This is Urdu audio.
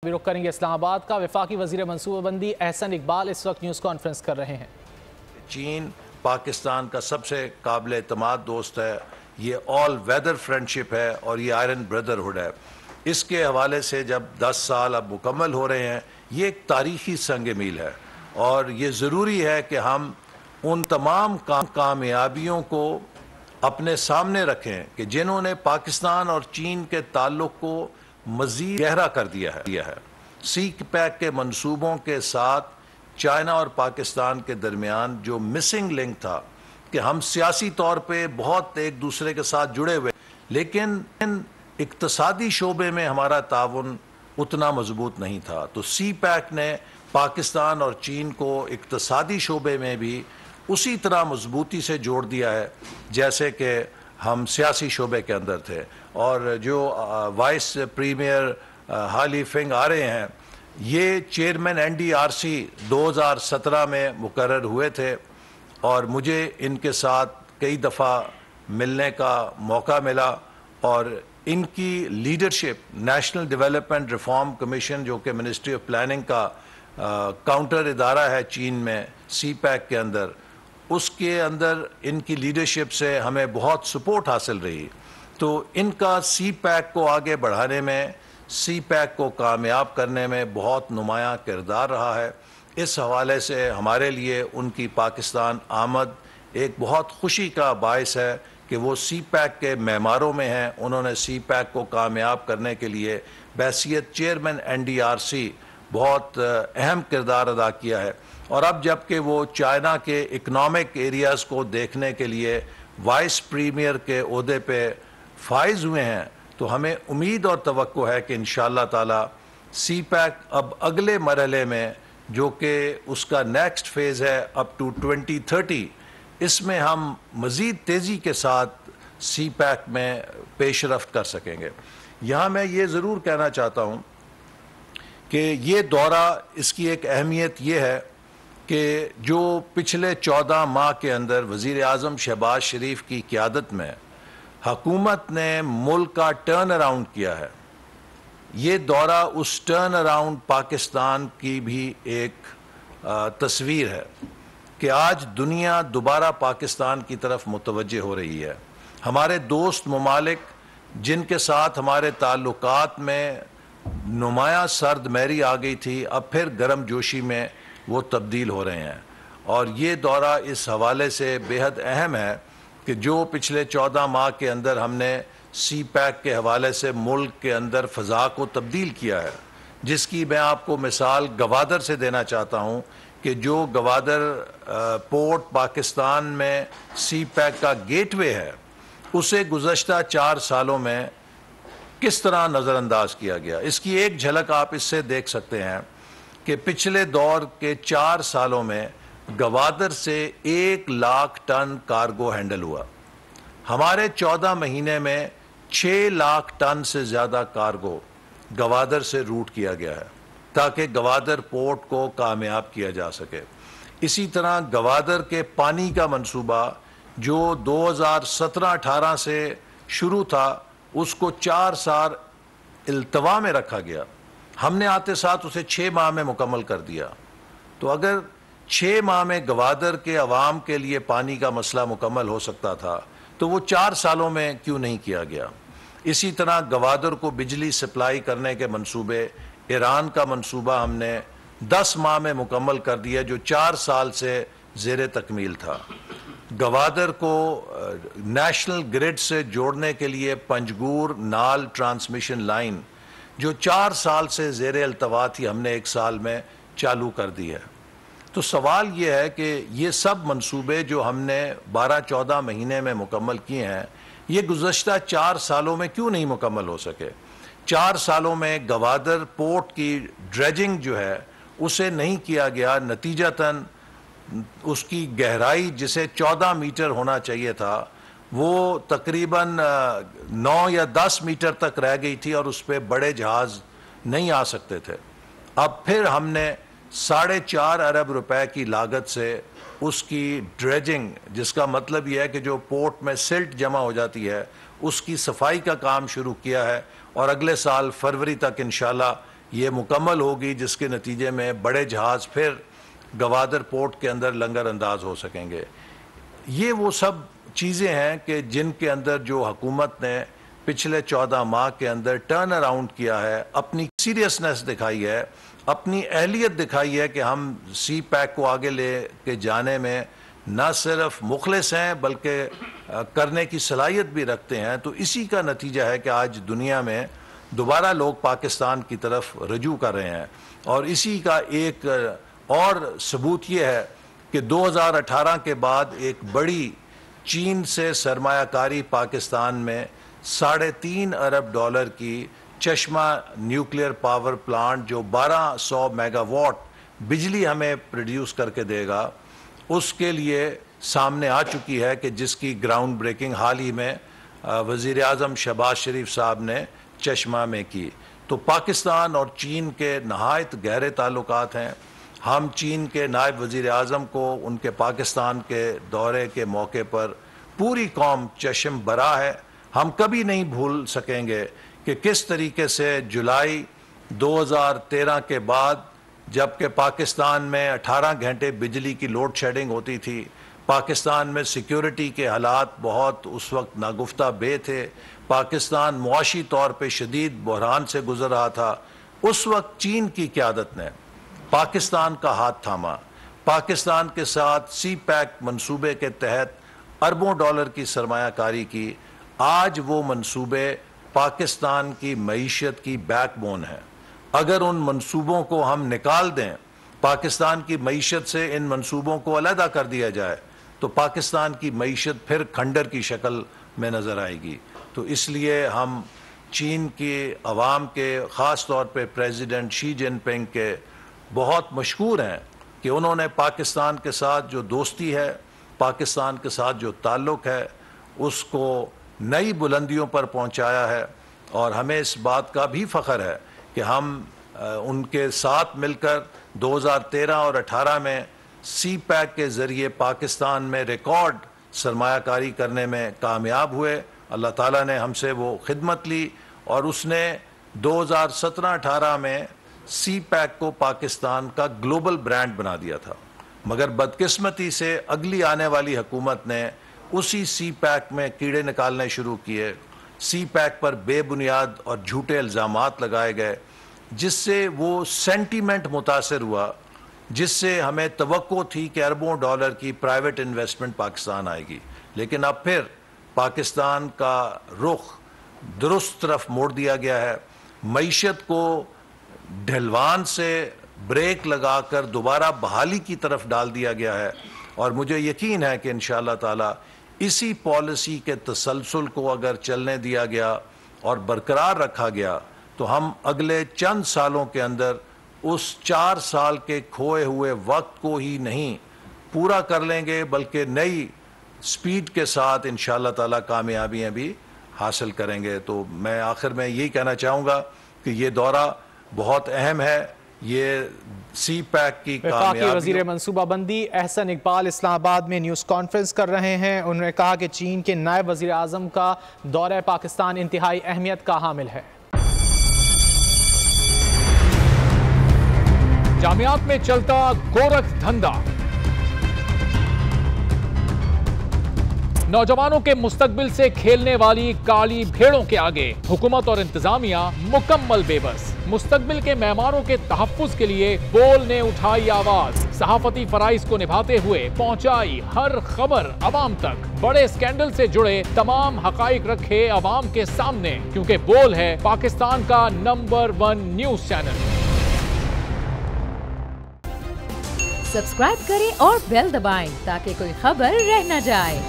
بھی رخ کریں گے اسلام آباد کا۔ وفاقی وزیر منصوبہ بندی احسن اقبال اس وقت نیوز کانفرنس کر رہے ہیں۔ چین پاکستان کا سب سے قابل اعتماد دوست ہے، یہ آل ویدر فرینڈشپ ہے اور یہ آئرن بردرہڈ ہے۔ اس کے حوالے سے جب 10 سال اب مکمل ہو رہے ہیں، یہ ایک تاریخی سنگ میل ہے اور یہ ضروری ہے کہ ہم ان تمام کامیابیوں کو اپنے سامنے رکھیں کہ جنہوں نے پاکستان اور چین کے تعلق کو مزید گہرا کر دیا ہے۔ سی پیک کے منصوبوں کے ساتھ چائنا اور پاکستان کے درمیان جو مسنگ لنک تھا کہ ہم سیاسی طور پہ بہت ایک دوسرے کے ساتھ جڑے ہوئے، لیکن اقتصادی شعبے میں ہمارا تعاون اتنا مضبوط نہیں تھا، تو سی پیک نے پاکستان اور چین کو اقتصادی شعبے میں بھی اسی طرح مضبوطی سے جوڑ دیا ہے جیسے کہ ہم سیاسی شعبے کے اندر تھے۔ اور جو وائس پریمیئر ہالی فنگ آ رہے ہیں، یہ چیئرمین NDRC 2017 میں مقرر ہوئے تھے اور مجھے ان کے ساتھ کئی دفعہ ملنے کا موقع ملا اور ان کی leadership national development reform commission جو کہ منسٹری آف پلاننگ کا کاؤنٹر ادارہ ہے چین میں سی پیک کے اندر، اس کے اندر ان کی لیڈرشپ سے ہمیں بہت سپورٹ حاصل رہی، تو ان کا سی پیک کو آگے بڑھانے میں، سی پیک کو کامیاب کرنے میں بہت نمایاں کردار رہا ہے۔ اس حوالے سے ہمارے لیے ان کی پاکستان آمد ایک بہت خوشی کا باعث ہے کہ وہ سی پیک کے معماروں میں ہیں۔ انہوں نے سی پیک کو کامیاب کرنے کے لیے بحیثیت چیئرمین NDRC بہت اہم کردار ادا کیا ہے، اور اب جب کہ وہ چائنا کے اکنامک ایریاز کو دیکھنے کے لیے وائس پریمیئر کے عہدے پہ فائز ہوئے ہیں، تو ہمیں امید اور توقع ہے کہ انشاءاللہ تعالی سی پیک اب اگلے مرحلے میں جو کہ اس کا نیکسٹ فیز ہے اپ ٹو 2030، اس میں ہم مزید تیزی کے ساتھ سی پیک میں پیش رفت کر سکیں گے۔ یہاں میں یہ ضرور کہنا چاہتا ہوں کہ یہ دورہ، اس کی ایک اہمیت یہ ہے کہ جو پچھلے 14 ماہ کے اندر وزیر اعظم شہباز شریف کی قیادت میں حکومت نے ملک کا ٹرن اراؤنڈ کیا ہے، یہ دورہ اس ٹرن اراؤنڈ پاکستان کی بھی ایک تصویر ہے کہ آج دنیا دوبارہ پاکستان کی طرف متوجہ ہو رہی ہے۔ ہمارے دوست ممالک جن کے ساتھ ہمارے تعلقات میں نمایاں سرد مہری آ گئی تھی، اب پھر گرم جوشی میں وہ تبدیل ہو رہے ہیں، اور یہ دورہ اس حوالے سے بے حد اہم ہے کہ جو پچھلے 14 ماہ کے اندر ہم نے سی پیک کے حوالے سے ملک کے اندر فضا کو تبدیل کیا ہے، جس کی میں آپ کو مثال گوادر سے دینا چاہتا ہوں کہ جو گوادر پورٹ پاکستان میں سی پیک کا گیٹ وے ہے، اسے گزشتہ 4 سالوں میں کس طرح نظر انداز کیا گیا۔ اس کی ایک جھلک آپ اس سے دیکھ سکتے ہیں کہ پچھلے دور کے 4 سالوں میں گوادر سے 1 لاکھ ٹن کارگو ہینڈل ہوا۔ ہمارے 14 مہینے میں 6 لاکھ ٹن سے زیادہ کارگو گوادر سے روٹ کیا گیا ہے تاکہ گوادر پورٹ کو کامیاب کیا جا سکے۔ اسی طرح گوادر کے پانی کا منصوبہ جو 2017-18 سے شروع تھا، اس کو 4 سال التوا میں رکھا گیا، ہم نے آتے ساتھ اسے 6 ماہ میں مکمل کر دیا۔ تو اگر 6 ماہ میں گوادر کے عوام کے لیے پانی کا مسئلہ مکمل ہو سکتا تھا تو وہ 4 سالوں میں کیوں نہیں کیا گیا۔ اسی طرح گوادر کو بجلی سپلائی کرنے کے منصوبے، ایران کا منصوبہ ہم نے 10 ماہ میں مکمل کر دیا جو 4 سال سے زیر تکمیل تھا۔ گوادر کو نیشنل گریڈ سے جوڑنے کے لیے پنجگور نال ٹرانسمیشن لائن جو 4 سال سے زیر التوا تھی، ہم نے 1 سال میں چالو کر دی ہے۔ تو سوال یہ ہے کہ یہ سب منصوبے جو ہم نے 12-14 مہینے میں مکمل کیے ہیں، یہ گزشتہ 4 سالوں میں کیوں نہیں مکمل ہو سکے؟ 4 سالوں میں گوادر پورٹ کی ڈریجنگ جو ہے اسے نہیں کیا گیا، نتیجتاً اس کی گہرائی جسے 14 میٹر ہونا چاہیے تھا وہ تقریباً 9 یا 10 میٹر تک رہ گئی تھی اور اس پہ بڑے جہاز نہیں آ سکتے تھے۔ اب پھر ہم نے 4.5 ارب روپے کی لاگت سے اس کی ڈریجنگ، جس کا مطلب یہ ہے کہ جو پورٹ میں سلٹ جمع ہو جاتی ہے، اس کی صفائی کا کام شروع کیا ہے، اور اگلے سال فروری تک انشاءاللہ یہ مکمل ہوگی، جس کے نتیجے میں بڑے جہاز پھر گوادر پورٹ کے اندر لنگر انداز ہو سکیں گے۔ یہ وہ سب چیزیں ہیں کہ جن کے اندر جو حکومت نے پچھلے 14 ماہ کے اندر ٹرن اراؤنڈ کیا ہے، اپنی سیریسنس دکھائی ہے، اپنی اہلیت دکھائی ہے کہ ہم سی پیک کو آگے لے کے جانے میں نہ صرف مخلص ہیں بلکہ کرنے کی صلاحیت بھی رکھتے ہیں۔ تو اسی کا نتیجہ ہے کہ آج دنیا میں دوبارہ لوگ پاکستان کی طرف رجوع کر رہے ہیں، اور اسی کا ایک اور ثبوت یہ ہے کہ 2018 کے بعد ایک بڑی چین سے سرمایہ کاری پاکستان میں $3.5 ارب کی چشمہ نیوکلیئر پاور پلانٹ جو 1200 میگا واٹ بجلی ہمیں پروڈیوس کر کے دے گا، اس کے لیے سامنے آ چکی ہے کہ جس کی گراؤنڈ بریکنگ حال ہی میں وزیر اعظم شہباز شریف صاحب نے چشمہ میں کی۔ تو پاکستان اور چین کے نہایت گہرے تعلقات ہیں۔ ہم چین کے نائب وزیر اعظم کو ان کے پاکستان کے دورے کے موقع پر پوری قوم چشم برا ہے۔ ہم کبھی نہیں بھول سکیں گے کہ کس طریقے سے جولائی 2013 کے بعد جبکہ پاکستان میں 18 گھنٹے بجلی کی لوڈ شیڈنگ ہوتی تھی، پاکستان میں سیکیورٹی کے حالات بہت اس وقت ناگفتہ بے تھے، پاکستان معاشی طور پہ شدید بحران سے گزر رہا تھا، اس وقت چین کی قیادت نے پاکستان کا ہاتھ تھاما، پاکستان کے ساتھ سی پیک منصوبے کے تحت اربوں ڈالر کی سرمایہ کاری کی۔ آج وہ منصوبے پاکستان کی معیشت کی بیک بون ہیں۔ اگر ان منصوبوں کو ہم نکال دیں، پاکستان کی معیشت سے ان منصوبوں کو علیحدہ کر دیا جائے، تو پاکستان کی معیشت پھر کھنڈر کی شکل میں نظر آئے گی۔ تو اس لیے ہم چین کی عوام کے، خاص طور پہ پریزیڈنٹ شی جن پنگ کے بہت مشکور ہیں کہ انہوں نے پاکستان کے ساتھ جو دوستی ہے، پاکستان کے ساتھ جو تعلق ہے، اس کو نئی بلندیوں پر پہنچایا ہے، اور ہمیں اس بات کا بھی فخر ہے کہ ہم ان کے ساتھ مل کر 2013 اور 18 میں سی پیک کے ذریعے پاکستان میں ریکارڈ سرمایہ کاری کرنے میں کامیاب ہوئے۔ اللہ تعالیٰ نے ہم سے وہ خدمت لی، اور اس نے 2017-18 میں سی پیک کو پاکستان کا گلوبل برانڈ بنا دیا تھا، مگر بدقسمتی سے اگلی آنے والی حکومت نے اسی سی پیک میں کیڑے نکالنے شروع کیے، سی پیک پر بے بنیاد اور جھوٹے الزامات لگائے گئے، جس سے وہ سینٹیمنٹ متاثر ہوا، جس سے ہمیں توقع تھی کہ اربوں ڈالر کی پرائیویٹ انویسٹمنٹ پاکستان آئے گی، لیکن اب پھر پاکستان کا رخ درست طرف موڑ دیا گیا ہے۔ معیشت کو ڈھلوان سے بریک لگا کر دوبارہ بحالی کی طرف ڈال دیا گیا ہے، اور مجھے یقین ہے کہ انشاءاللہ تعالی اسی پالیسی کے تسلسل کو اگر چلنے دیا گیا اور برقرار رکھا گیا تو ہم اگلے چند سالوں کے اندر اس 4 سال کے کھوئے ہوئے وقت کو ہی نہیں پورا کر لیں گے، بلکہ نئی سپیڈ کے ساتھ انشاءاللہ تعالی کامیابیاں بھی حاصل کریں گے۔ تو میں آخر میں یہی کہنا چاہوں گا کہ یہ دورہ بہت اہم ہے، یہ سی پیک کی وفاقی وزیر منصوبہ بندی احسن اقبال اسلام آباد میں نیوز کانفرنس کر رہے ہیں۔ انہوں نے کہا کہ چین کے نائب وزیر اعظم کا دورہ پاکستان انتہائی اہمیت کا حامل ہے۔ جامعات میں چلتا گورکھ دھندا، نوجوانوں کے مستقبل سے کھیلنے والی کالی بھیڑوں کے آگے حکومت اور انتظامیہ مکمل بے بس۔ مستقبل کے معماروں کے تحفظ کے لیے بول نے اٹھائی آواز، صحافتی فرائض کو نبھاتے ہوئے پہنچائی ہر خبر عوام تک، بڑے اسکینڈل سے جڑے تمام حقائق رکھے عوام کے سامنے، کیونکہ بول ہے پاکستان کا نمبر 1 نیوز چینل۔ سبسکرائب کریں اور بیل دبائیں تاکہ کوئی خبر رہ نہ جائے۔